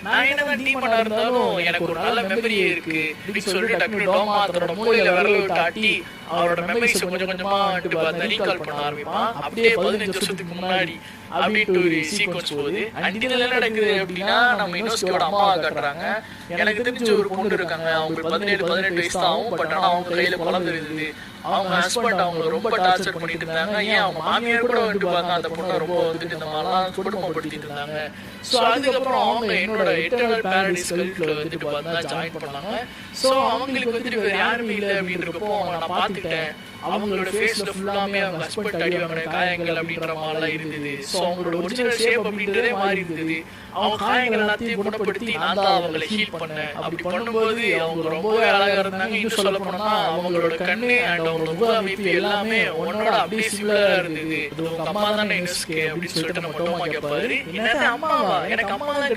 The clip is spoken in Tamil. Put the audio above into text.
நான் என்னதான் டீமனா இருந்தாலும் எனக்கு ஒரு நல்ல மெமரியே இருக்கு அப்படின்னு சொல்லிட்டு டக்குனு டோமா தன்னோட மூளையில விரல விட்டு ஆட்டி அவரோட மெமரிஸ் கொஞ்சம் கொஞ்சமா ரீகால் பண்ண ஆரம்பிப்பான். அப்படியே 15 வருஷத்துக்கு முன்னாடி அப்படின்ட்டு ஒரு சீக்வன்ஸ் போகுது. அண்ட் இதுல என்ன நடக்குது அப்படின்னா, நம்ம இனோஸ்கோட அம்மாவை காட்டுறாங்க. எனக்கு தெரிஞ்ச ஒரு பொண்ணு இருக்காங்க, அவங்க 17-18 வயசு தான் ஆகும். பட் ஆனா அவங்க கையில குழந்தை இருக்குது. அவங்க ஹஸ்பண்ட் அவங்க ரொம்ப டார்ச்சர் பண்ணிட்டு இருந்தாங்க. ஏன் அவங்க மாமியார் கூட வந்துட்டு பார்க்க அந்த பொண்ணை ரொம்ப வந்துட்டு இந்த மாதிரிலாம் குடும்பப்படுத்திட்டு இருந்தாங்க. ஸோ அதுக்கப்புறம் அவங்க என்னோட எட்டர்னல் பேரடைஸ் கல்ட்ல வந்துட்டு பார்த்தா ஜாயின் பண்ணாங்க. ஸோ அவங்களுக்கு வந்துட்டு வேற யாருமே இல்லை அப்படின்றப்போ அவங்க நான் பார்த்துக்கிட்டேன். அவங்களோட ஃபேஸ்ல ஃபுல்லாமே அவங்க ஹஸ்பண்ட் அடி வாங்கின காயங்கள் அப்படின்ற மாதிரிலாம் இருந்தது. ஸோ அவங்களோட ஒரிஜினல் ஷேப் அப்படின்றதே மாறி இருந்தது. அவங்க காயங்கள் எல்லாத்தையும் குணப்படுத்தி நான் தான் அவங்களை ஹீல் பண்ணேன். அப்படி பண்ணும்போது அவங்க ரொம்பவே அழகா இருந்தாங்க. இன்னும் சொல்ல போனா அவங்களோட கண்ணு அண்ட் அவங்களோட முக அமைப்பு எல்லாமே உன்னோட அப்படியே சிமிலரா இருந்தது. உங்க அம்மா தானே இனோஸ்கே அப்படின்னு சொல்லிட்டு நம்ம டோமா கேட்பாரு. என்னது அம்மாவா? எனக்கு அம்மா தான்